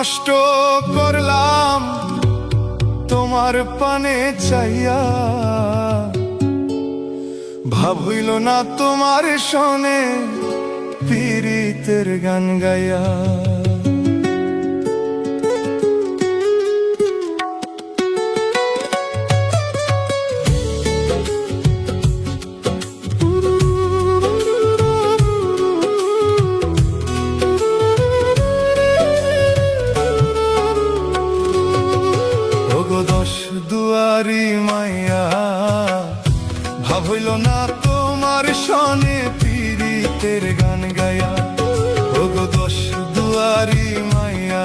নষ্ট করলাম তোমার পানে চাইয়া, ভাব হইল না তোমার শোনে পীড়িতের গান গাইয়া। দশ দুয়ারি মাইয়া, ভাব হইল না তোমার শোনে পীড়িতের গান গায়া। ওগো দশ দুয়ারি মাইয়া,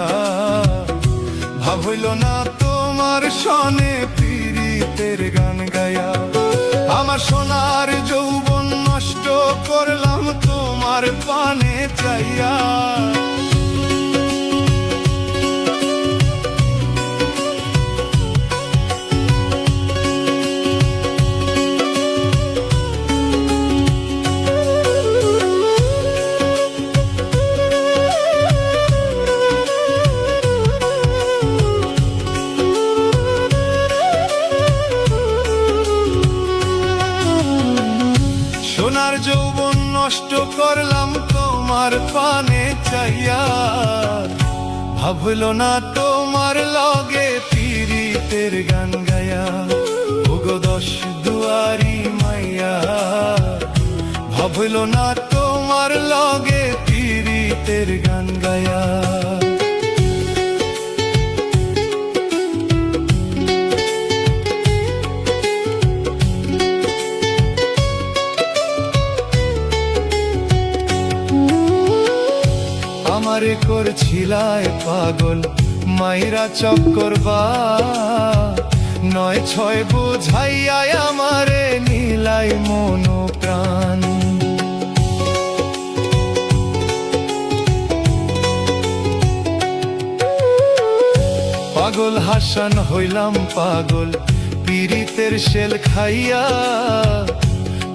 ভাব হইল না তোমার শোনে পীড়িতের গান গায়া। আমার সোনার যৌবন নষ্ট করলাম তোমার পানে চাইয়া। সোনার যৌবন নষ্ট করলাম তোমার পানে চাইয়া, ভাব হইল না তোমার লগে পীড়িতের গান গায়া। ওগো দশ দুয়ারি মাইয়া, ভাব হইল না তোমার লগে পীড়িতের গান গায়া। আমারে করছিলায় পাগল মাইরা চক্করবা, নয় ছয় বুঝাইয়া আমারে নীলাই মন প্রাণ। পাগল হাসান হইলাম পাগল পীড়িতের শেল খাইয়া।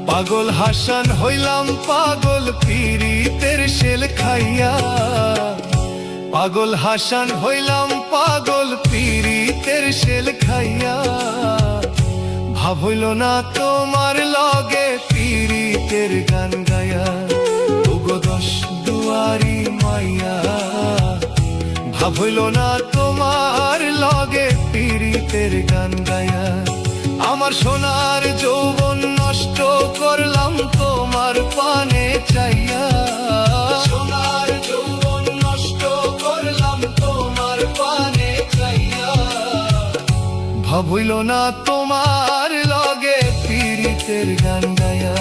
পাগল হাসান হইলাম পাগল পীড়িতের শেল খাইয়া। পাগল হাসান হইলাম পাগল পীড়িতের শেল খাইয়া। ভাব হইল না তোমার লগে পীড়িতের গান গায়া। ওগো দশ দুয়ারি মাইয়া, ভাব হইল না তোমার লগে পীড়িতের গান গায়া। আমার সোনার যৌবন নষ্ট করলাম তোমার পানে চাইয়া। সোনার যৌবন নষ্ট করলাম তোমার পানে চাইয়া, ভাব হইল না তোমার লগে পীড়িতের গান গায়া।